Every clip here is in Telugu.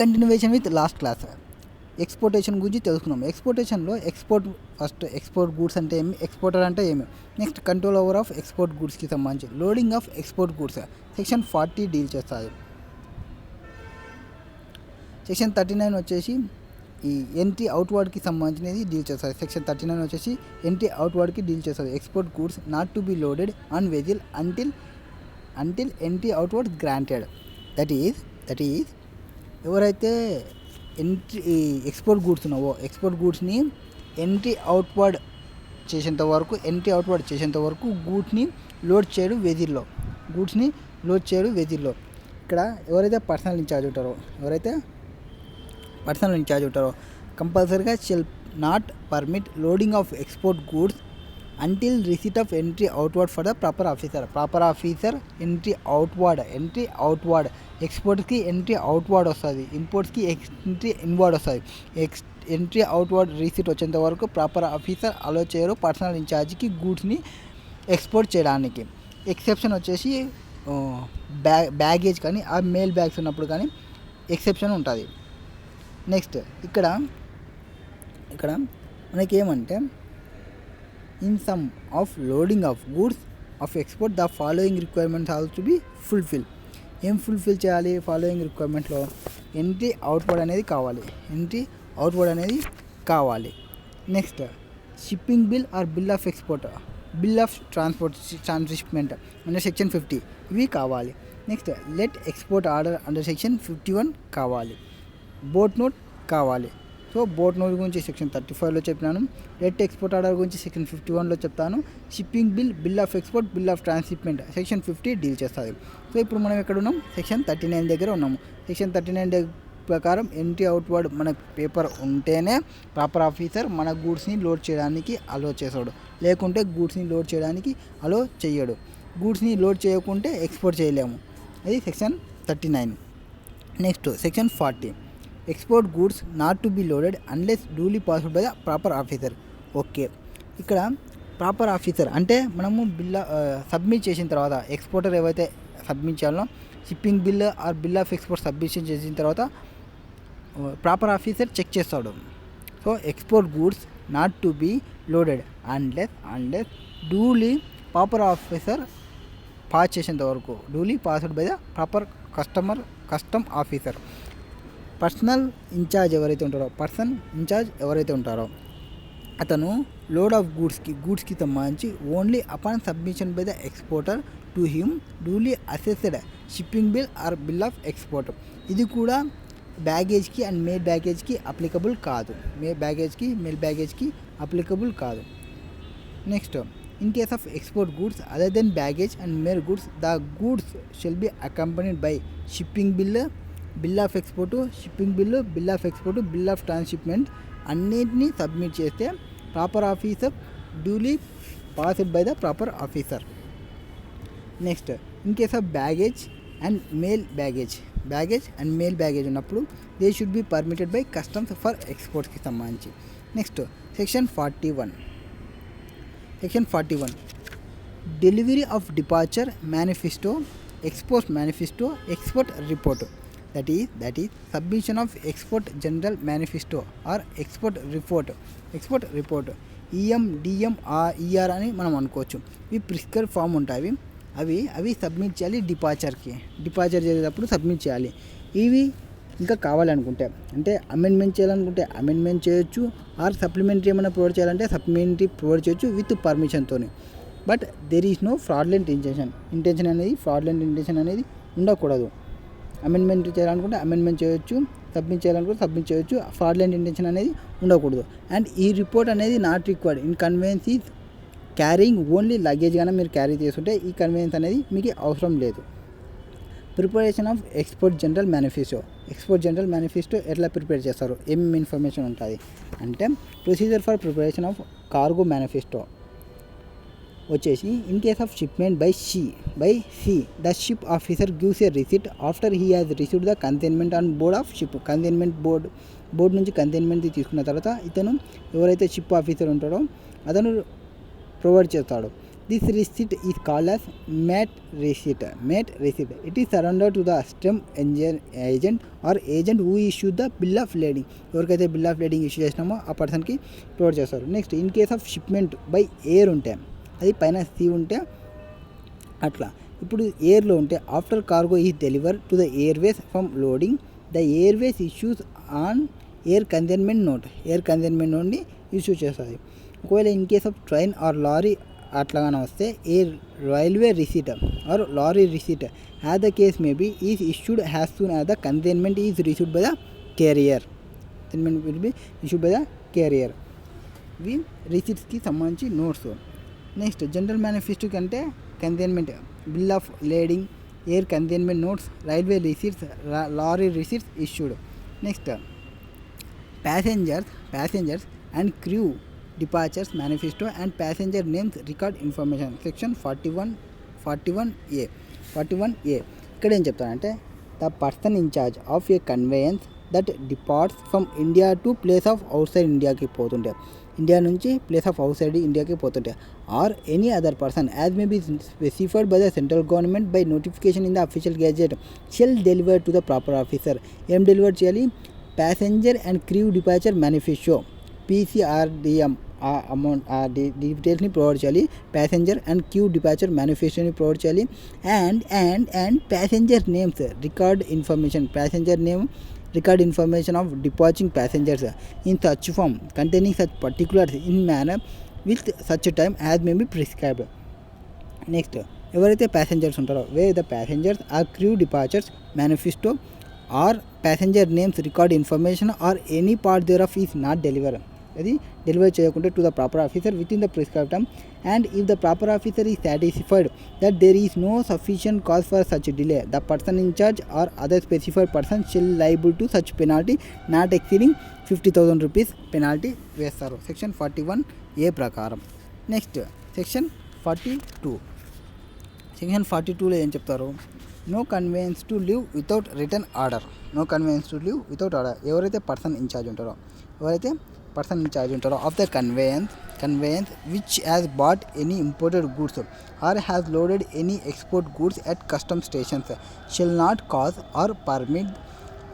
కంటిన్యూవేషన్ విత్ లాస్ట్ క్లాస్ ఎక్స్పోర్టేషన్ గురించి తెలుసుకున్నాం. ఎక్స్పోర్టేషన్లో ఫస్ట్ ఎక్స్పోర్ట్ గూడ్స్ అంటే ఏమి, ఎక్స్పోర్టర్ అంటే ఏమి, next control over of export గూడ్స్కి సంబంధించి loading of export goods section 40 deal చేస్తుంది. సెక్షన్ 39 వచ్చేసి ఈ ఎంట్రీ అవుట్వర్డ్కి సంబంధించినది డీల్ చేస్తుంది. సెక్షన్ 39 వచ్చేసి ఎంట్రీ అవుట్వర్డ్కి డీల్ చేస్తుంది. Export goods not to be loaded on వెజిల్ until entry outward granted. That is ఎవరైతే ఎక్స్పోర్ట్ గూడ్స్ ఉన్నావో ఎక్స్పోర్ట్ గూడ్స్ని ఎంట్రీ అవుట్వర్డ్ చేసేంత వరకు గూడ్స్ని లోడ్ చేయడు వెజిల్లో. ఇక్కడ ఎవరైతే పర్సనల్ ఇన్ఛార్జ్ ఉంటారో కంపల్సరీగా shall not permit loading of export goods until receipt of entry outward for the proper officer. Entry outward ఎక్స్పోర్ట్స్కి ఎంట్రీ అవుట్వర్డ్ వస్తుంది, ఇంపోర్ట్స్కి ఎంట్రీ ఇన్వర్డ్ వస్తుంది. ఎంట్రీ అవుట్వర్డ్ రిసీట్ వచ్చేంత వరకు ప్రాపర్ ఆఫీసర్ అలో చేయరు పర్సనల్ ఇన్ఛార్జ్కి గూడ్స్ని ఎక్స్పోర్ట్ చేయడానికి. ఎక్సెప్షన్ వచ్చేసి బ్యాగేజ్ కానీ ఆ మెయిల్ బ్యాగ్స్ ఉన్నప్పుడు కానీ ఎక్సెప్షన్ ఉంటుంది. నెక్స్ట్ ఇక్కడ మనకి ఏమంటే in some of loading of goods of export the following requirements also to be fulfil. ఏం ఫుల్ఫిల్ చేయాలి ఫాలోయింగ్ రిక్వైర్మెంట్లో? ఎంట్రీ అవుట్వర్డ్ అనేది కావాలి. Next shipping bill or bill of export, bill of transhipment under section 50 ఇవి కావాలి. Next let export order under section 51 కావాలి. బోట్ నోట్ కావాలి. సో బోట్ నోట్ గురించి సెక్షన్ 35లో చెప్పినాను. లెట్ ఎక్స్పోర్ట్ ఆర్డర్ గురించి సెక్షన్ 51లో చెప్తాను. Shipping bill of export, bill of transshipment section 50 deal చేస్తుంది. సో ఇప్పుడు మనం ఎక్కడ ఉన్నాం? సెక్షన్ 39 దగ్గర ఉన్నాము. సెక్షన్ 39 ప్రకారం ఎంట్రీ అవుట్వర్డ్ మన పేపర్ ఉంటేనే ప్రాపర్ ఆఫీసర్ మన గూడ్స్ని లోడ్ చేయడానికి అలో చేస్తాడు, లేకుంటే గూడ్స్ని లోడ్ చేయడానికి అలో చేయడు. గూడ్స్ని లోడ్ చేయకుంటే ఎక్స్పోర్ట్ చేయలేము. అది section 39. Next section 40 export goods not to be loaded unless duly passed by the proper officer. Okay, ఇక్కడ ప్రాపర్ ఆఫీసర్ అంటే మనము సబ్మిట్ చేసిన తర్వాత ఎక్స్పోర్టర్ ఏవైతే సబ్మిట్ చేయాలో shipping bill or bill of export submission చేసిన తర్వాత ప్రాపర్ ఆఫీసర్ చెక్ చేస్తాడు. So export goods not to be loaded unless duly proper officer pass చేసేంత వరకు, duly passed by the proper custom officer. Person incharge ఎవరైతే ఉంటారో అతను లోడ్ ఆఫ్ గూడ్స్కి సంబంధించి only upon submission by the exporter to him duly assessed shipping bill or bill of export. ఇది కూడా బ్యాగేజ్కి అండ్ మెయిల్ బ్యాగేజ్కి అప్లికబుల్ కాదు. Next in case of export goods other than baggage and mail goods the goods shall be accompanied by shipping bill of export, bill of transhipment అన్నిటినీ సబ్మిట్ చేస్తే proper officer duly passed by the proper officer. Next in case of baggage and mail baggage ఉన్నప్పుడు they should be permitted by customs for ఎక్స్పోర్ట్స్కి సంబంధించి. Next section 41 delivery of departure manifesto, export report. That is submission of export general manifesto or export report. EM ER అని మనం అనుకోవచ్చు. ఇవి ప్రిస్క్రైబ్ ఫామ్ ఉంటాయి. అవి సబ్మిట్ చేయాలి డిపార్చర్ చేసేటప్పుడు సబ్మిట్ చేయాలి. ఇవి ఇంకా కావాలనుకుంటే అంటే అమెండ్మెంట్ చేయాలనుకుంటే అమెండ్మెంట్ చేయొచ్చు, ఆర్ సప్లిమెంటరీ ఏమైనా ప్రొవైడ్ చేయాలంటే సప్లిమెంటరీ ప్రొవైడ్ చేయొచ్చు విత్ పర్మిషన్తో. But there is no fraudulent intention అనేది ఉండకూడదు. అమెండ్మెంట్ చేయాలనుకుంటే అమెండ్మెంట్ చేయొచ్చు, సబ్మిట్ చేయాలనుకుంటే సబ్మిట్ చేయొచ్చు. ఫ్రాడ్లెంట్ ఇంటెన్షన్ అనేది ఉండకూడదు. అండ్ ఈ రిపోర్ట్ అనేది not required in conveyance is carrying only luggage కానీ మీరు క్యారీ చేస్తుంటే ఈ కన్వేయన్స్ అనేది మీకు అవసరం లేదు. Preparation of export general manifesto ఎట్లా ప్రిపేర్ చేస్తారు, ఏమేమి ఇన్ఫర్మేషన్ ఉంటుంది అంటే procedure for preparation of cargo manifesto వచ్చేసి in case of shipment by sea the ship officer gives a receipt after he has received the consignment on board of ship. Consignment board నుంచి కన్సైన్మెంట్ తీసుకున్న తర్వాత ఇతను ఎవరైతే షిప్ ఆఫీసర్ ఉంటాడో అతను ప్రొవైడ్ చేస్తాడు. This receipt is called as MAT receipt. MAT receipt. It is surrendered to the custom agent or agent who issued the bill of lading. ఎవరికైతే బిల్ ఆఫ్ లేడింగ్ ఇష్యూ చేసినామో ఆ పర్సన్కి ప్రొవైడ్ చేస్తారు. Next in case of shipment by air ఉంటే, అది పైన సీ ఉంటే అట్లా. ఇప్పుడు ఎయిర్లో ఉంటే after cargo is deliver to the airways from loading, the airways issues on air consignment note. Air consignment నోట్ని ఇష్యూ చేస్తుంది. ఒకవేళ in case of train or lorry అట్లాగానే వస్తే a railway receipt or lorry receipt as the case maybe is issued has soon as the consignment is received by the carrier. Consignment will be issued by the carrier. ఇవి రిసీట్స్కి సంబంధించి నోట్స్. నెక్స్ట్ జనరల్ మేనిఫెస్టో కంటే consignment, bill of lading, air consignment notes, railway receipts, lorry receipts issued. Next passengers and crew departures manifesto and passenger names record information. Section 41A. ఇక్కడ ఏం చెప్తారంటే the person in charge of a conveyance that departs from India to place of outside ఇండియాకి పోతుంటే, ఇండియా నుంచి ప్లేస్ ఆఫ్ అవుట్ సైడ్ ఇండియాకి పోతుంటే, or any other person as may be specified by the central government by notification in the official gazette shall deliver to the proper officer. ఏం డెలివర్ చేయాలి? Passenger and crew departure manifesto PCRDM ఆ అమౌంట్ ఆ డీటెయిల్స్ని ప్రొవైడ్ చేయాలి. ప్యాసెంజర్ అండ్ క్యూ డిపార్చర్ మేనిఫెస్టోని ప్రొవైడ్ చేయాలి. And passenger names record information, passenger name record information of departing passengers in such form containing such particulars in manner with such time as may be prescribed. Next ఎవరైతే ప్యాసెంజర్స్ ఉంటారో where the passengers or crew departures manifesto or passenger names record information or any part thereof is not deliver, అది డెలివర్ చేయకుంటే to the proper officer within the prescribe time and if the proper officer is satisfied that there is no sufficient cause for such delay the person in charge or other specified person shall liable to such penalty not exceeding 50,000 rupees penalty వేస్తారు. సెక్షన్ 41A ప్రకారం. Next section 42. సెక్షన్ 42లో ఏం చెప్తారు? No conveyance to leave without return order. No conveyance to leave without order. ఎవరైతే పర్సన్ ఇన్ఛార్జ్ ఉంటారో of the conveyance which has bought any imported goods or has loaded any export goods at custom stations shall not cause or permit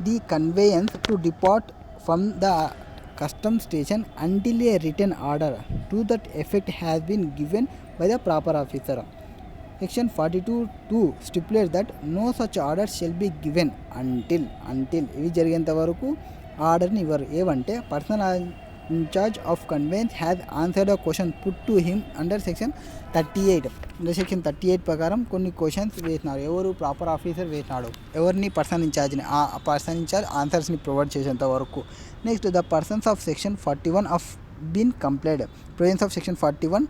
the conveyance to depart from the custom station until a written order to that effect has been given by the proper officer. Section 42(2) stipulates that no such order shall be given until ఇవి జరిగేంత వరకు ఆర్డర్ని ఇవ్వరు. ఏవంటే person in charge of conveyance has answered a question put to him under section 38. Section 38 ప్రకారం కొన్ని క్వశ్చన్స్ వేసినారు. ఎవరు? ప్రాపర్ ఆఫీసర్ వేసినాడు. ఎవరిని? పర్సన్ ఇన్ఛార్జ్ని. ఆ పర్సన్ ఇన్ఛార్జ్ ఆన్సర్స్ని ప్రొవైడ్ చేసేంత వరకు. Next the persons of section 41 of been complied. Provisions of section 41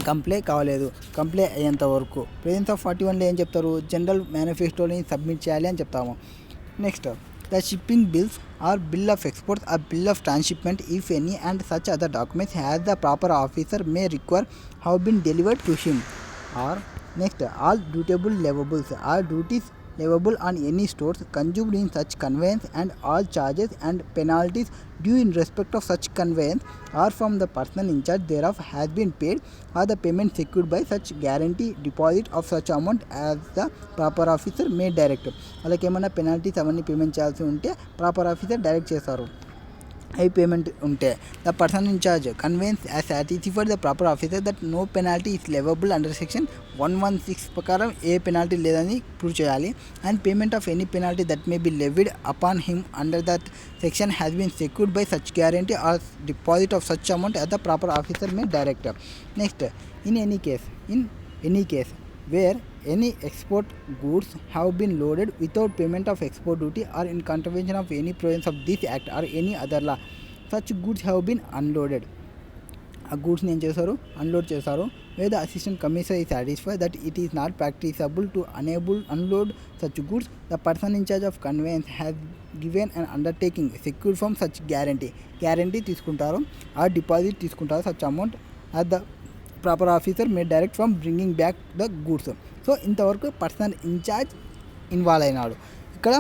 comply కావలేదు, కంప్లై అయ్యేంత వరకు. ప్రొవిజన్స్ ఆఫ్ 41లో ఏం చెప్తారు? జనరల్ మేనిఫెస్టోని సబ్మిట్ చేయాలి అని చెప్తాము. Next the shipping bills or bill of export or bill of transshipment if any and such other documents as the proper officer may require have been delivered to him. Or next, all dutiable levables or duties leviable on any stores consumed in such conveyance and all charges and penalties due in respect of such conveyance or from the person in charge thereof has been paid or the payment secured by such guarantee deposit of such amount as the proper officer may direct. అలాగే ఏమైనా పెనాల్టీస్ అవన్నీ పేమెంట్ చేయాల్సి ఉంటే ప్రాపర్ ఆఫీసర్ డైరెక్ట్ చేస్తారు. హై పేమెంట్ ఉంటే the person in charge convinces as satisfied the proper officer that no penalty is leviable under section 116 ప్రకారం ఏ పెనాల్టీ లేదని ప్రూవ్ చేయాలి. And payment of any penalty that may be levied upon him under that section has been secured by such guarantee or deposit of such amount as the proper officer may direct. Next in any case where any export goods have been loaded without payment of export duty or in contravention of any provisions of this act or any other law, such goods have been unloaded. ఆ గూడ్స్ని ఏం చేశారు? అన్లోడ్ చేశారు. where the assistant commissioner is satisfied that it is not practicable to unload such goods, the person in charge of conveyance has given an undertaking secured from such guarantee తీసుకుంటారు, ఆ డిపాజిట్ తీసుకుంటారు such amount at the proper officer may direct from bringing back the goods. So ఇంతవరకు పర్సనల్ ఇన్ఛార్జ్ ఇన్వాల్వ్ అయినాడు. ఇక్కడ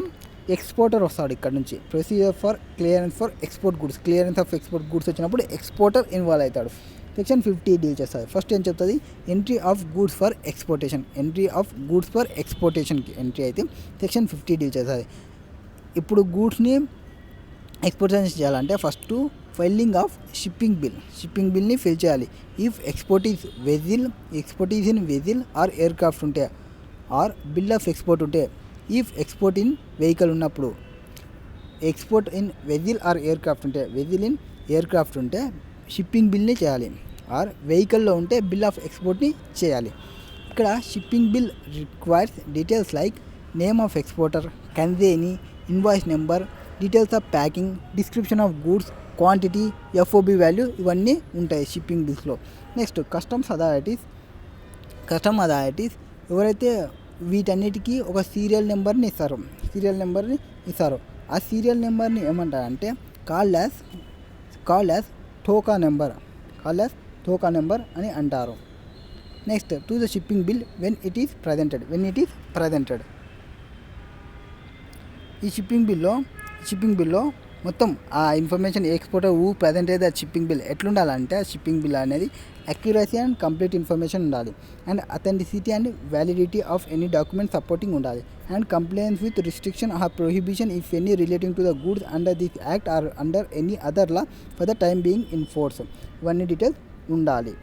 ఎక్స్పోర్టర్ వస్తాడు. ఇక్కడ నుంచి procedure for clearance for export goods, clearance of export goods వచ్చినప్పుడు ఎక్స్పోర్టర్ ఇన్వాల్వ్ అవుతాడు. సెక్షన్ 50 డీల్ చేస్తుంది. ఫస్ట్ ఏం చెప్తుంది, entry of goods for exportation. Entry of goods for ఎక్స్పోర్టేషన్కి ఎంట్రీ అయితే సెక్షన్ 50 డీల్ చేస్తుంది. ఇప్పుడు గూడ్స్ని ఎక్స్పోర్టేషన్ చేయాలంటే first filing of shipping బిల్ని fill చేయాలి. If export is in vessel or aircraft ఉంటే, ఆర్ బిల్ ఆఫ్ ఎక్స్పోర్ట్ ఉంటే, ఇఫ్ ఎక్స్పోర్ట్ ఇన్ వెహికల్ ఉన్నప్పుడు, export in vessel or aircraft ఉంటే షిప్పింగ్ బిల్ని చేయాలి. ఆర్ వెహికల్లో ఉంటే బిల్ ఆఫ్ ఎక్స్పోర్ట్ని చేయాలి. ఇక్కడ shipping bill requires details like name of exporter, consignee, invoice number, details of packing, description of goods, quantity, FOB value ఇవన్నీ ఉంటాయి షిప్పింగ్ బిల్స్లో. నెక్స్ట్ కస్టమ్స్ అథారిటీస్ ఎవరైతే వీటన్నిటికీ ఒక సీరియల్ నెంబర్ని ఇస్తారు. ఆ సీరియల్ నెంబర్ని ఏమంటారంటే కాల్డ్ యాజ్ టోకా నెంబర్ అని అంటారు. Next to the shipping bill when it is presented. ఈ షిప్పింగ్ బిల్లో మొత్తం ఆ ఇన్ఫర్మేషన్ ఎక్స్పోర్టర్ ప్రజెంట్ అయితే షిప్పింగ్ బిల్ ఎట్లుండాలంటే, ఆ షిప్పింగ్ బిల్ అనేది అక్యురసీ అండ్ కంప్లీట్ ఇన్ఫర్మేషన్ ఉండాలి. And authenticity and validity of any document supporting ఉండాలి. And compliance with restriction or prohibition if any relating to the goods under this act or under any other law for the time being in force. ఇవన్నీ డీటెయిల్స్ ఉండాలి.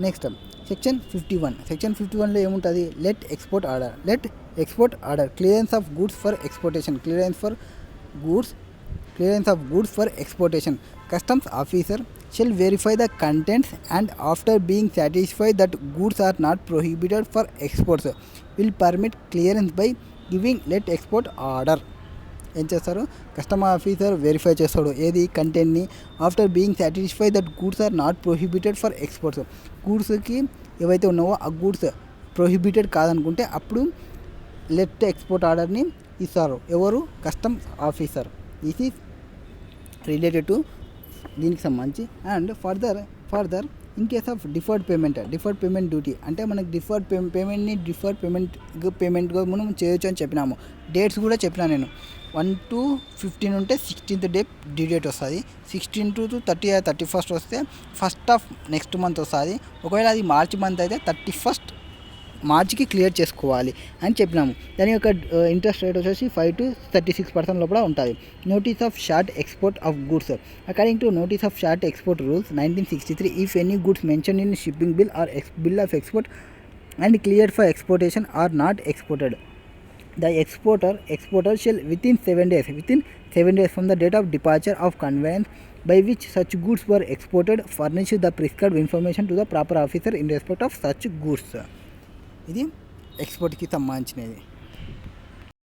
నెక్స్ట్ సెక్షన్ 51లో ఏముంటుంది, let export order clearance of goods for exportation. Customs officer shall verify the contents and after being satisfied that goods are not prohibited for exports will permit clearance by giving let export order. ఏం చేస్తారు, కస్టమ్ ఆఫీసర్ వెరిఫై చేస్తాడు ఏది, కంటెంట్ని. After being satisfy that goods are not prohibited for exports, గూడ్స్కి ఏవైతే ఉన్నావో ఆ గూడ్స్ ప్రొహిబిటెడ్ కాదనుకుంటే అప్పుడు లెట్ ఎక్స్పోర్ట్ ఆర్డర్ని ఇస్తారు. ఎవరు, customs officer. This is related to దీనికి సంబంధించి. And further in case of deferred payment duty అంటే మనకి డిఫర్డ్ పేమెంట్గా మనం చేయొచ్చు అని చెప్పినాము. డేట్స్ కూడా చెప్పినా నేను. 1 to 15 ఉంటే 16th డే డ్యూ డేట్ వస్తుంది. 16 to 31st వస్తే 1st of నెక్స్ట్ మంత్ వస్తుంది. ఒకవేళ అది మార్చి మంత్ అయితే 31st మార్చికి క్లియర్ చేసుకోవాలి అని చెప్పినాము. దాని యొక్క ఇంట్రెస్ట్ రేట్ వచ్చేసి 5 to 36% లోపల ఉంటుంది. Notice of short export of goods. According to notice of short export rules 1963, if any goods mention in shipping bill or bill of export and cleared for exportation or not exported, the exporter shall within 7 days from the date of departure of conveyance by which such goods were exported furnish the prescribed information to the proper officer in respect of such goods. ఇది ఎక్స్పోర్ట్కి సంబంధించినది.